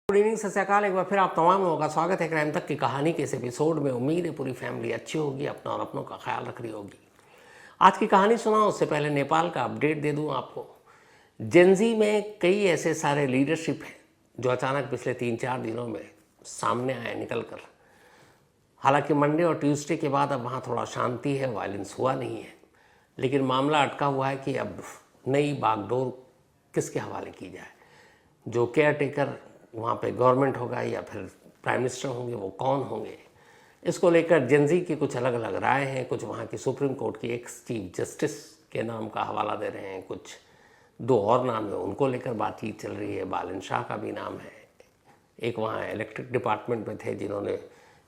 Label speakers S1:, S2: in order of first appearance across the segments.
S1: Good evening, सत श्री अकाल। एक बार फिर आप तमाम लोगों का स्वागत है क्राइम तक की कहानी के इस एपिसोड में। उम्मीद है पूरी फैमिली अच्छी होगी, अपना और अपनों का ख्याल रख रही होगी। आज की कहानी सुनाऊं उससे पहले नेपाल का अपडेट दे दूं आपको। जेनजी में कई ऐसे सारे लीडरशिप हैं जो अचानक पिछले 3-4 दिनों में सामने आए निकल कर। हालांकि मंडे और ट्यूसडे के बाद अब वहाँ थोड़ा शांति है, वायलेंस हुआ नहीं है, लेकिन मामला अटका हुआ है कि अब नई बागडोर किसके हवाले की जाए। जो केयर टेकर वहाँ पे गवर्नमेंट होगा या फिर प्राइम मिनिस्टर होंगे, वो कौन होंगे, इसको लेकर जेनजी की कुछ अलग अलग राय हैं। कुछ वहाँ की सुप्रीम कोर्ट की एक्स चीफ जस्टिस के नाम का हवाला दे रहे हैं, कुछ 2 और नाम है उनको लेकर बातचीत चल रही है। बालन शाह का भी नाम है, एक वहाँ इलेक्ट्रिक डिपार्टमेंट में थे जिन्होंने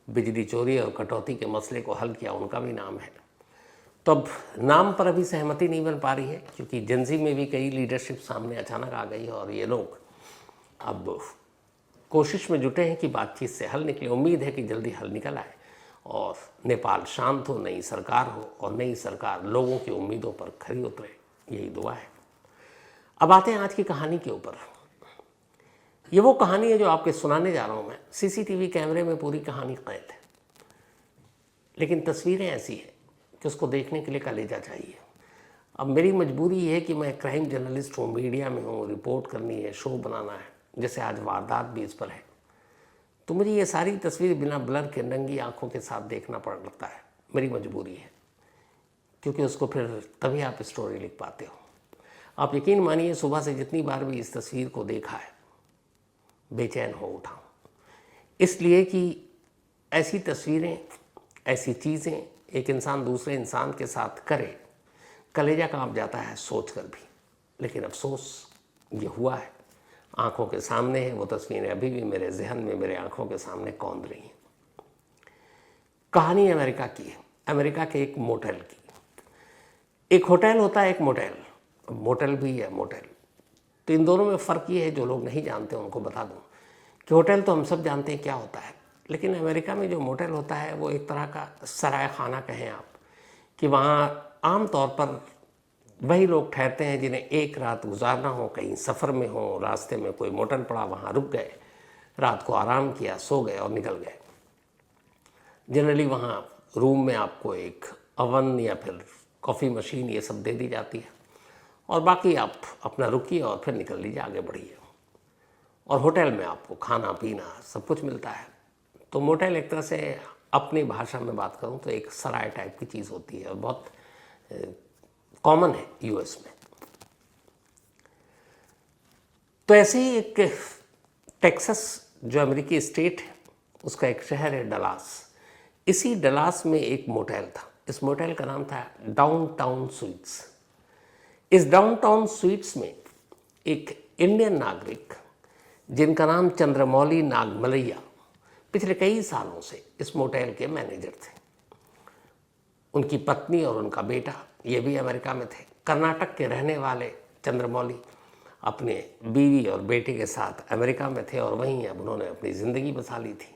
S1: बिजली चोरी और कटौती के मसले को हल किया, उनका भी नाम है। तो अब नाम पर अभी सहमति नहीं बन पा रही है क्योंकि जेनजी में भी कई लीडरशिप सामने अचानक आ गई है और ये लोग अब कोशिश में जुटे हैं कि बातचीत से हल निकले। उम्मीद है कि जल्दी हल निकल आए और नेपाल शांत हो, नई सरकार हो और नई सरकार लोगों की उम्मीदों पर खरी उतरे, यही दुआ है। अब आते हैं आज की कहानी के ऊपर। ये वो कहानी है जो आपके सुनाने जा रहा हूँ मैं। सीसीटीवी कैमरे में पूरी कहानी कैद है, लेकिन तस्वीरें ऐसी हैं कि उसको देखने के लिए कलेजा चाहिए। अब मेरी मजबूरी ये है कि मैं क्राइम जर्नलिस्ट हूँ, मीडिया में हूँ, रिपोर्ट करनी है, शो बनाना है, जैसे आज वारदात भी इस पर है, तो मुझे ये सारी तस्वीर बिना ब्लर के नंगी आंखों के साथ देखना पड़ता है। मेरी मजबूरी है, क्योंकि उसको फिर तभी आप स्टोरी लिख पाते हो। आप यकीन मानिए, सुबह से जितनी बार भी इस तस्वीर को देखा है बेचैन हो उठा हूँ, इसलिए कि ऐसी तस्वीरें, ऐसी चीज़ें एक इंसान दूसरे इंसान के साथ करे, कलेजा कांप जाता है सोच कर भी। लेकिन अफसोस ये हुआ है, आंखों के सामने है। वो तस्वीरें अभी भी मेरे जहन में, मेरे आंखों के सामने कौंध रही हैं। कहानी अमेरिका की है, अमेरिका के एक मोटेल की। एक होटल होता है, एक मोटेल। मोटेल भी है मोटेल, तो इन दोनों में फ़र्क ये है, जो लोग नहीं जानते उनको बता दूं कि होटल तो हम सब जानते हैं क्या होता है, लेकिन अमेरिका में जो मोटेल होता है वो एक तरह का सराय खाना कहें आप, कि वहाँ आम तौर पर वही लोग ठहरते हैं जिन्हें एक रात गुजारना हो, कहीं सफ़र में हो, रास्ते में कोई मोटल पड़ा, वहाँ रुक गए, रात को आराम किया, सो गए और निकल गए। जनरली वहाँ रूम में आपको एक अवन या फिर कॉफ़ी मशीन ये सब दे दी जाती है और बाकी आप अपना रुकिए और फिर निकल लीजिए, आगे बढ़िए। और होटल में आपको खाना पीना सब कुछ मिलता है। तो मोटेल एक तरह से, अपनी भाषा में बात करूँ तो एक सराय टाइप की चीज़ होती है और बहुत कॉमन है यूएस में। तो ऐसे ही एक टेक्सास जो अमेरिकी स्टेट है, उसका एक शहर है डलास। इसी डलास में एक मोटेल था। इस मोटेल का नाम था डाउनटाउन स्वीट्स। इस डाउनटाउन स्वीट्स में एक इंडियन नागरिक जिनका नाम चंद्रमौली नागमलैया पिछले कई सालों से इस मोटेल के मैनेजर थे। उनकी पत्नी और उनका बेटा ये भी अमेरिका में थे। कर्नाटक के रहने वाले चंद्रमौली अपने बीवी और बेटे के साथ अमेरिका में थे और वहीं अब उन्होंने अपनी ज़िंदगी बसा ली थी।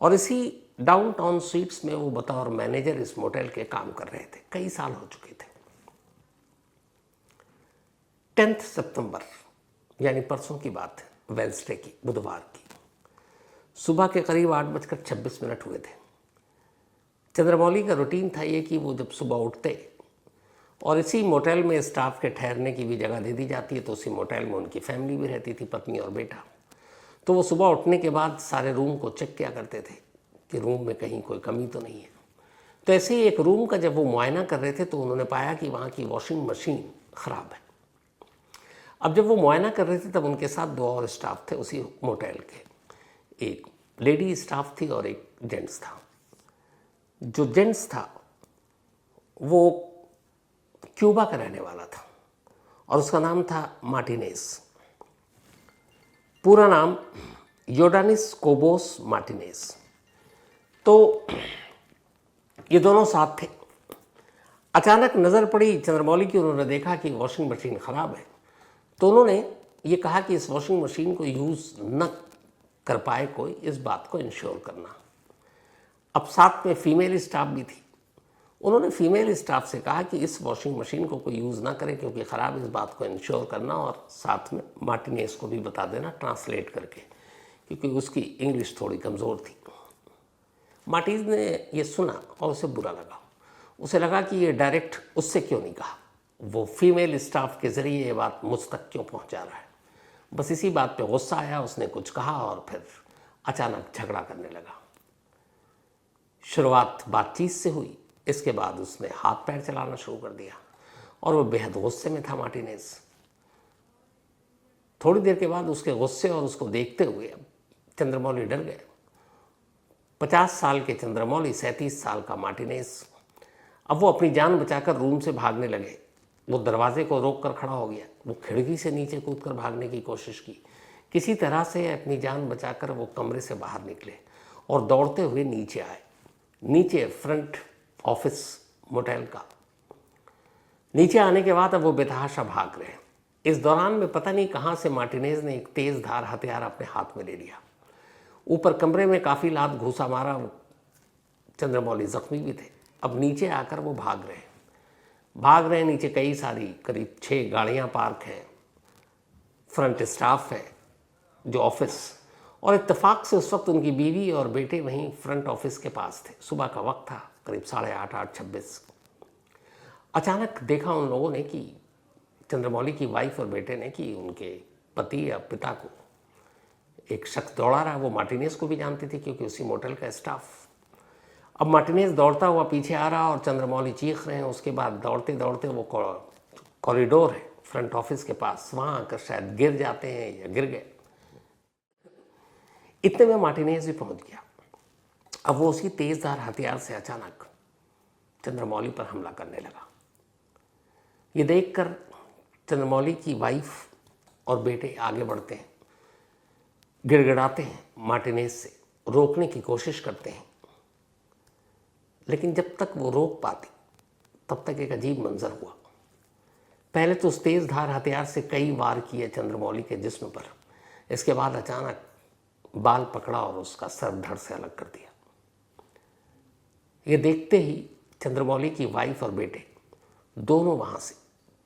S1: और इसी डाउनटाउन स्वीट्स में वो बतौर मैनेजर इस मोटेल के काम कर रहे थे। कई साल हो चुके थे। 10 सितंबर यानी परसों की बात है, वेडनेसडे की, बुधवार की सुबह के करीब 8:26 हुए थे। चंद्रमौली का रूटीन था ये कि वो जब सुबह उठते, और इसी मोटेल में स्टाफ के ठहरने की भी जगह दे दी जाती है, तो उसी मोटेल में उनकी फैमिली भी रहती थी, पत्नी और बेटा। तो वो सुबह उठने के बाद सारे रूम को चेक किया करते थे कि रूम में कहीं कोई कमी तो नहीं है। तो ऐसे ही एक रूम का जब वो मुआयना कर रहे थे तो उन्होंने पाया कि वहाँ की वॉशिंग मशीन ख़राब है। अब जब वो मुआयना कर रहे थे तब उनके साथ 2 और स्टाफ थे उसी मोटेल के। एक लेडी स्टाफ थी और एक जेंट्स था। जो जेंट्स था वो क्यूबा का रहने वाला था और उसका नाम था मार्टिनेज। पूरा नाम योडानिस कोबोस मार्टिनेज। तो ये दोनों साथ थे। अचानक नज़र पड़ी चंद्रमौली की, उन्होंने देखा कि वॉशिंग मशीन ख़राब है। तो उन्होंने ये कहा कि इस वॉशिंग मशीन को यूज़ न कर पाए कोई, इस बात को इंश्योर करना। अब साथ में फीमेल स्टाफ भी थी। उन्होंने फीमेल स्टाफ से कहा कि इस वॉशिंग मशीन को कोई यूज़ ना करे क्योंकि ख़राब, इस बात को इंश्योर करना और साथ में मार्टिनेज को भी बता देना ट्रांसलेट करके क्योंकि उसकी इंग्लिश थोड़ी कमज़ोर थी। मार्टिनेज ने ये सुना और उसे बुरा लगा। उसे लगा कि ये डायरेक्ट उससे क्यों नहीं कहा, वो फीमेल स्टाफ के ज़रिए ये बात मुझ तक क्यों पहुंचा रहा है। बस इसी बात पे गुस्सा आया, उसने कुछ कहा और फिर अचानक झगड़ा करने लगा। शुरुआत बातचीत से हुई, इसके बाद उसने हाथ पैर चलाना शुरू कर दिया और वो बेहद गुस्से में था मार्टिनेज। थोड़ी देर के बाद उसके गुस्से और उसको देखते हुए चंद्रमौली डर गए। 50 साल के चंद्रमौली 37 साल का मार्टिनेज। अब वो अपनी जान बचाकर रूम से भागने लगे। वो दरवाजे को रोक कर खड़ा हो गया। वो खिड़की से नीचे कूदकर भागने की कोशिश की। किसी तरह से अपनी जान बचाकर वो कमरे से बाहर निकले और दौड़ते हुए नीचे आए। नीचे फ्रंट ऑफिस मोटेल का। नीचे आने के बाद अब वो बेतहाशा भाग रहे हैं। इस दौरान में पता नहीं कहाँ से मार्टिनेज ने एक तेज धार हथियार अपने हाथ में ले लिया। ऊपर कमरे में काफ़ी लात घूसा मारा। चंद्रमौली जख्मी भी थे। अब नीचे आकर वो भाग रहे हैं। नीचे कई सारी करीब 6 गाड़ियाँ पार्क हैं, फ्रंट स्टाफ है जो ऑफिस, और इत्तेफाक से उस वक्त उनकी बीवी और बेटे वहीं फ्रंट ऑफिस के पास थे। सुबह का वक्त था, करीब 8:30, 8:26। अचानक देखा उन लोगों ने कि चंद्रमौली की वाइफ और बेटे ने कि उनके पति या पिता को एक शख्स दौड़ा रहा है। वो मार्टिनेज को भी जानते थे क्योंकि उसी मोटेल का स्टाफ। अब मार्टिनेज दौड़ता हुआ पीछे आ रहा और चंद्रमौली चीख रहे हैं। उसके बाद दौड़ते दौड़ते वो कॉरिडोर है फ्रंट ऑफिस के पास, वहाँ आकर शायद गिर जाते हैं या गिर गए। इतने में मार्टिनेज भी पहुँच गया। अब वो उसी तेजधार हथियार से अचानक चंद्रमौली पर हमला करने लगा। ये देखकर चंद्रमौली की वाइफ और बेटे आगे बढ़ते हैं, गिड़गिड़ाते हैं, मार्टिनेज से रोकने की कोशिश करते हैं। लेकिन जब तक वो रोक पाती तब तक एक अजीब मंजर हुआ। पहले तो उस तेज धार हथियार से कई वार किए चंद्रमौली के जिस्म पर। इसके बाद अचानक बाल पकड़ा और उसका सर धड़ से अलग कर दिया। ये देखते ही चंद्रमौली की वाइफ और बेटे दोनों वहाँ से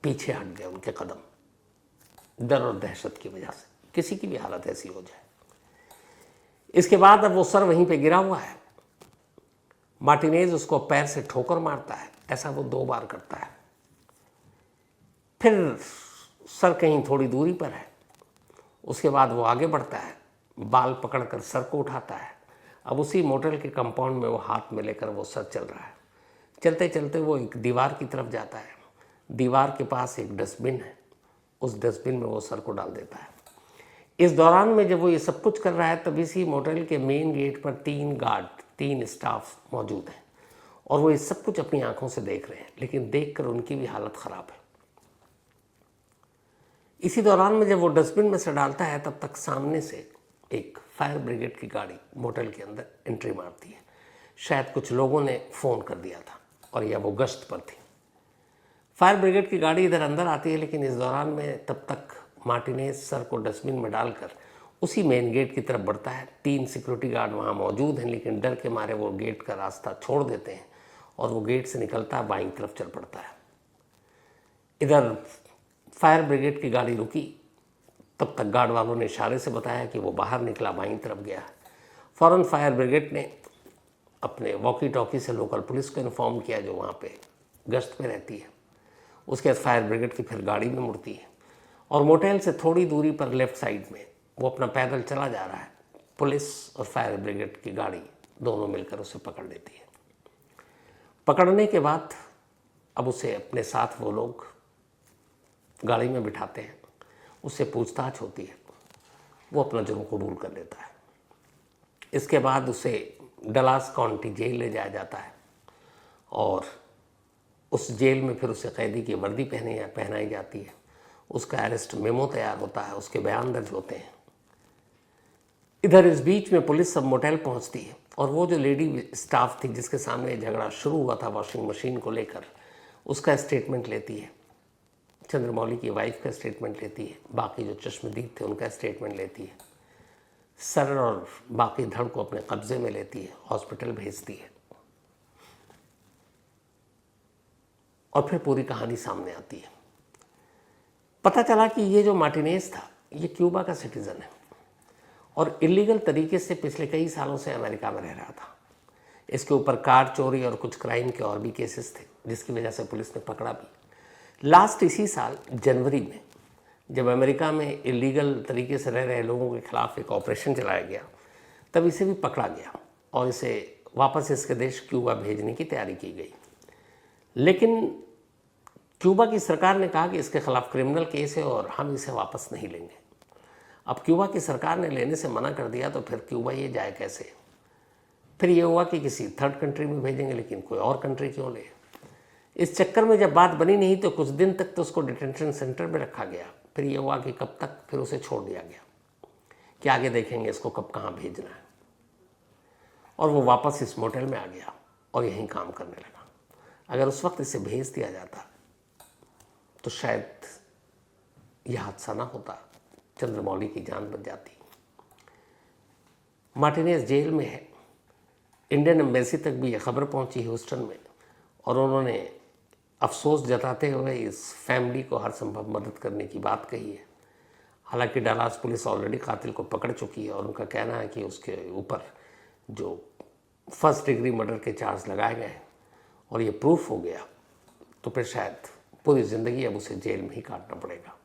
S1: पीछे हट गए। उनके कदम डर और दहशत की वजह से, किसी की भी हालत ऐसी हो जाए। इसके बाद अब वो सर वहीं पे गिरा हुआ है। मार्टिनेज उसको पैर से ठोकर मारता है। ऐसा वो 2 बार करता है। फिर सर कहीं थोड़ी दूरी पर है। उसके बाद वो आगे बढ़ता है, बाल पकड़कर सर को उठाता है। अब उसी मोटेल के कंपाउंड में वो हाथ में लेकर वो सर चल रहा है। चलते चलते वो एक दीवार की तरफ जाता है। दीवार के पास एक डस्टबिन है। उस डस्टबिन में वो सर को डाल देता है। इस दौरान में जब वो ये सब कुछ कर रहा है तब इसी मोटेल के मेन गेट पर 3 गार्ड, 3 स्टाफ मौजूद हैं और वो ये सब कुछ अपनी आंखों से देख रहे हैं। लेकिन देखकर उनकी भी हालत ख़राब है। इसी दौरान में जब वो डस्टबिन में से डालता है तब तक सामने से एक फायर ब्रिगेड की गाड़ी मोटेल के अंदर एंट्री मारती है। शायद कुछ लोगों ने फ़ोन कर दिया था और या वो गश्त पर थी। फायर ब्रिगेड की गाड़ी इधर अंदर आती है। लेकिन इस दौरान में तब तक मार्टिनेज सर को डस्टबिन में डालकर उसी मेन गेट की तरफ बढ़ता है। 3 सिक्योरिटी गार्ड वहाँ मौजूद हैं, लेकिन डर के मारे वो गेट का रास्ता छोड़ देते हैं और वो गेट से निकलता है, बाईं तरफ चल पड़ता है। इधर फायर ब्रिगेड की गाड़ी रुकी। तब तक गार्ड वालों ने इशारे से बताया कि वो बाहर निकला, बाईं तरफ गया। फ़ौरन फायर ब्रिगेड ने अपने वॉकी टॉकी से लोकल पुलिस को इन्फॉर्म किया जो वहाँ पे गश्त पे रहती है। उसके बाद फायर ब्रिगेड की फिर गाड़ी में मुड़ती है और मोटेल से थोड़ी दूरी पर लेफ़्ट साइड में वो अपना पैदल चला जा रहा है। पुलिस और फायर ब्रिगेड की गाड़ी दोनों मिलकर उसे पकड़ लेती है। पकड़ने के बाद अब उसे अपने साथ वो लोग गाड़ी में बिठाते हैं। उससे पूछताछ होती है। वो अपना जुर्म कबूल कर लेता है। इसके बाद उसे डलास काउंटी जेल ले जाया जाता है और उस जेल में फिर उसे कैदी की वर्दी पहनाई जाती है। उसका अरेस्ट मेमो तैयार होता है, उसके बयान दर्ज होते हैं। इधर इस बीच में पुलिस सब मोटेल पहुंचती है और वो जो लेडी स्टाफ थी जिसके सामने झगड़ा शुरू हुआ था वॉशिंग मशीन को लेकर, उसका स्टेटमेंट लेती है। चंद्रमौली की वाइफ का स्टेटमेंट लेती है। बाकी जो चश्मदीद थे उनका स्टेटमेंट लेती है। सर और बाकी धड़ को अपने कब्जे में लेती है, हॉस्पिटल भेजती है और फिर पूरी कहानी सामने आती है। पता चला कि ये जो मार्टिनेज था ये क्यूबा का सिटीज़न है और इलीगल तरीके से पिछले कई सालों से अमेरिका में रह रहा था। इसके ऊपर कार चोरी और कुछ क्राइम के और भी केसेस थे, जिसकी वजह से पुलिस ने पकड़ा भी। लास्ट इसी साल जनवरी में जब अमेरिका में इलीगल तरीके से रह रहे लोगों के खिलाफ एक ऑपरेशन चलाया गया, तब इसे भी पकड़ा गया और इसे वापस इसके देश क्यूबा भेजने की तैयारी की गई। लेकिन क्यूबा की सरकार ने कहा कि इसके खिलाफ क्रिमिनल केस है और हम इसे वापस नहीं लेंगे। अब क्यूबा की सरकार ने लेने से मना कर दिया तो फिर क्यूबा ये जाए कैसे? फिर ये हुआ कि किसी थर्ड कंट्री में भेजेंगे, लेकिन कोई और कंट्री क्यों ले? इस चक्कर में जब बात बनी नहीं तो कुछ दिन तक तो उसको डिटेंशन सेंटर में रखा गया। फिर ये हुआ कि कब तक, फिर उसे छोड़ दिया गया कि आगे देखेंगे इसको कब कहाँ भेजना है। और वो वापस इस मोटेल में आ गया और यहीं काम करने लगा। अगर उस वक्त इसे भेज दिया जाता तो शायद यह हादसा ना होता, चंद्रमौली की जान बच जाती। मार्टिनेज जेल में है। इंडियन एम्बेसी तक भी यह खबर पहुंची ह्यूस्टन में और उन्होंने अफसोस जताते हुए इस फैमिली को हर संभव मदद करने की बात कही है। हालांकि डलास पुलिस ऑलरेडी कातिल को पकड़ चुकी है और उनका कहना है कि उसके ऊपर जो फर्स्ट डिग्री मर्डर के चार्ज लगाए गए हैं और ये प्रूफ हो गया तो फिर शायद पूरी ज़िंदगी अब उसे जेल में ही काटना पड़ेगा।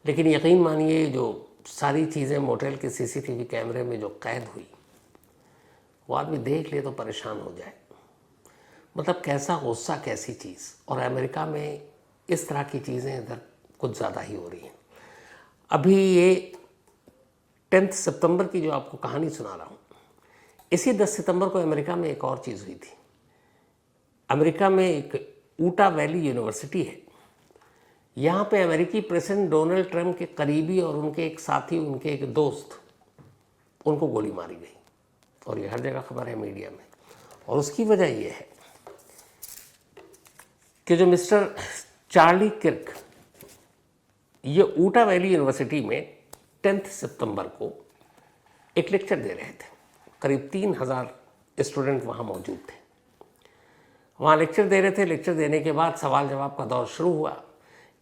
S1: लेकिन यकीन मानिए, जो सारी चीज़ें मोटेल के सीसीटीवी कैमरे में जो कैद हुई, वो आदमी देख ले तो परेशान हो जाए। मतलब कैसा गुस्सा, कैसी चीज़। और अमेरिका में इस तरह की चीज़ें इधर कुछ ज़्यादा ही हो रही हैं। अभी ये 10 सितंबर की जो आपको कहानी सुना रहा हूँ, इसी 10 सितंबर को अमेरिका में एक और चीज़ हुई थी। अमेरिका में एक ऊटा वैली यूनिवर्सिटी है। यहाँ पे अमेरिकी प्रेसिडेंट डोनाल्ड ट्रंप के करीबी और उनके एक साथी, उनके एक दोस्त, उनको गोली मारी गई और ये हर जगह खबर है मीडिया में। और उसकी वजह यह है कि जो मिस्टर चार्ली किर्क, ये ऊटा वैली यूनिवर्सिटी में 10 सितंबर को एक लेक्चर दे रहे थे। करीब 3000 स्टूडेंट वहाँ मौजूद थे। वहाँ लेक्चर दे रहे थे। लेक्चर देने के बाद सवाल जवाब का दौर शुरू हुआ।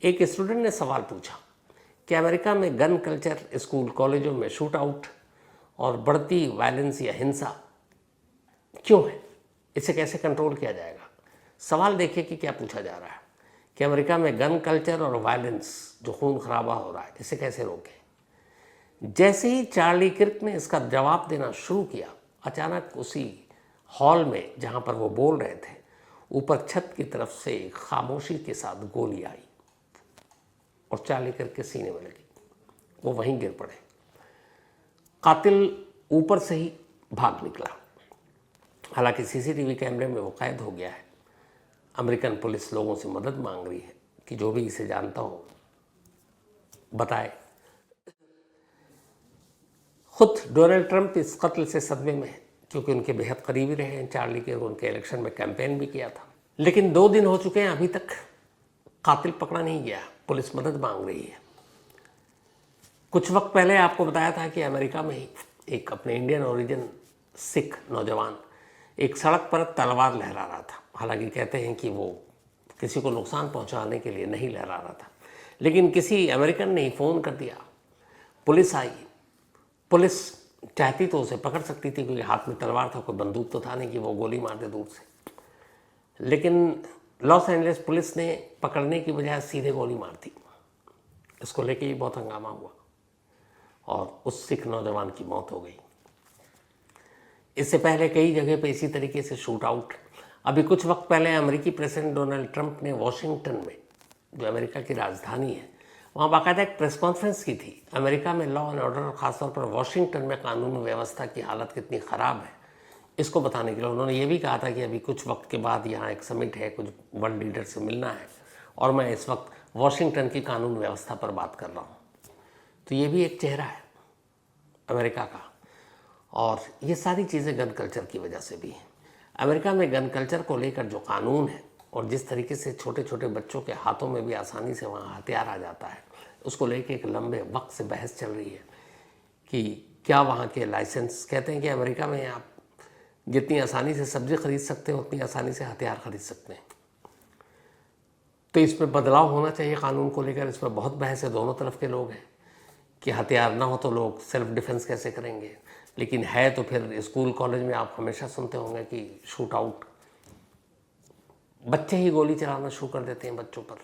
S1: एक स्टूडेंट ने सवाल पूछा कि अमेरिका में गन कल्चर, स्कूल कॉलेजों में शूट आउट और बढ़ती वायलेंस या हिंसा क्यों है, इसे कैसे कंट्रोल किया जाएगा। सवाल देखिए कि क्या पूछा जा रहा है कि अमेरिका में गन कल्चर और वायलेंस, जो खून खराबा हो रहा है, इसे कैसे रोकें। जैसे ही चार्ली किर्क ने इसका जवाब देना शुरू किया, अचानक उसी हॉल में जहाँ पर वो बोल रहे थे, ऊपर छत की तरफ से खामोशी के साथ गोली आई और चार्ली किर्क के सीने में लगी। वो वहीं गिर पड़े। कातिल ऊपर से ही भाग निकला। हालांकि सीसीटीवी कैमरे में वो कैद हो गया है। अमेरिकन पुलिस लोगों से मदद मांग रही है कि जो भी इसे जानता हो बताए। खुद डोनाल्ड ट्रंप इस कत्ल से सदमे में है, क्योंकि उनके बेहद करीबी रहे हैं चार्ली के। उनके इलेक्शन में कैंपेन भी किया था। लेकिन 2 दिन हो चुके हैं, अभी तक कातिल पकड़ा नहीं गया। पुलिस मदद मांग रही है। कुछ वक्त पहले आपको बताया था कि अमेरिका में ही एक अपने इंडियन ओरिजिन सिख नौजवान एक सड़क पर तलवार लहरा रहा था। हालांकि कहते हैं कि वो किसी को नुकसान पहुंचाने के लिए नहीं लहरा रहा था, लेकिन किसी अमेरिकन ने ही फ़ोन कर दिया। पुलिस आई। पुलिस चाहती तो उसे पकड़ सकती थी, क्योंकि हाथ में तलवार था, कोई बंदूक तो था नहीं कि वो गोली मार दे दूर से। लेकिन लॉस एंजलिस पुलिस ने पकड़ने की बजाय सीधे गोली मार दी। इसको लेके ही बहुत हंगामा हुआ और उस सिख नौजवान की मौत हो गई। इससे पहले कई जगह पे इसी तरीके से शूट आउट। अभी कुछ वक्त पहले अमेरिकी प्रेसिडेंट डोनाल्ड ट्रंप ने वॉशिंगटन में, जो अमेरिका की राजधानी है, वहाँ बाकायदा एक प्रेस कॉन्फ्रेंस की थी। अमेरिका में लॉ एंड ऑर्डर और ख़ासतौर पर वॉशिंगटन में कानून व्यवस्था की हालत कितनी ख़राब है, इसको बताने के लिए उन्होंने ये भी कहा था कि अभी कुछ वक्त के बाद यहाँ एक समिट है, कुछ वर्ल्ड लीडर से मिलना है और मैं इस वक्त वॉशिंगटन की कानून व्यवस्था पर बात कर रहा हूँ। तो ये भी एक चेहरा है अमेरिका का। और ये सारी चीज़ें गन कल्चर की वजह से भी हैं। अमेरिका में गन कल्चर को लेकर जो कानून है और जिस तरीके से छोटे छोटे बच्चों के हाथों में भी आसानी से वहाँ हथियार आ जाता है, उसको लेकर एक लंबे वक्त से बहस चल रही है कि क्या वहाँ के लाइसेंस, कहते हैं कि अमेरिका में आप जितनी आसानी से सब्जी खरीद सकते हैं उतनी आसानी से हथियार खरीद सकते हैं। तो इसमें बदलाव होना चाहिए कानून को लेकर। इस पर बहुत बहस है, दोनों तरफ के लोग हैं कि हथियार ना हो तो लोग सेल्फ डिफेंस कैसे करेंगे, लेकिन है तो फिर स्कूल कॉलेज में आप हमेशा सुनते होंगे कि शूट आउट, बच्चे ही गोली चलाना शुरू कर देते हैं बच्चों पर।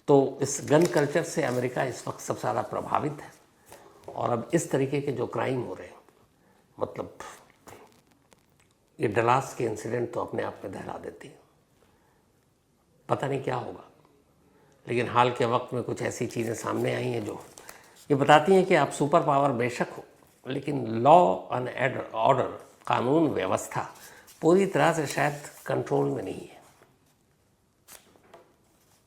S1: तो इस गन कल्चर से अमेरिका इस वक्त सबसे ज़्यादा प्रभावित है। और अब इस तरीके के जो क्राइम हो रहे हैं, मतलब ये डलास के इंसिडेंट तो अपने आप में दहला देती है, पता नहीं क्या होगा। लेकिन हाल के वक्त में कुछ ऐसी चीज़ें सामने आई हैं जो ये बताती हैं कि आप सुपर पावर बेशक हो, लेकिन लॉ एंड ऑर्डर, कानून व्यवस्था पूरी तरह से शायद कंट्रोल में नहीं है।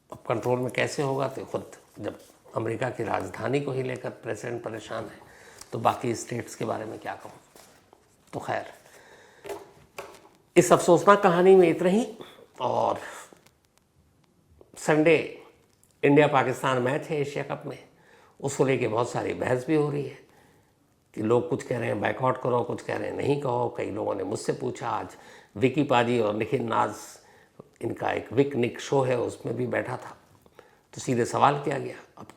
S1: अब कंट्रोल में कैसे होगा, तो खुद जब अमेरिका की राजधानी को ही लेकर प्रेसिडेंट परेशान है तो बाकी स्टेट्स के बारे में क्या कहूँ। तो खैर, इस अफसोसनाक कहानी में इतना ही। और संडे इंडिया पाकिस्तान मैच है एशिया कप में, उसको लेके बहुत सारी बहस भी हो रही है कि लोग कुछ कह रहे हैं बैकआउट करो, कुछ कह रहे हैं नहीं कहो। कई लोगों ने मुझसे पूछा, आज विकी पाजी और निखिल नाज, इनका एक विक निक शो है, उसमें भी बैठा था, तो सीधे सवाल किया गया, अब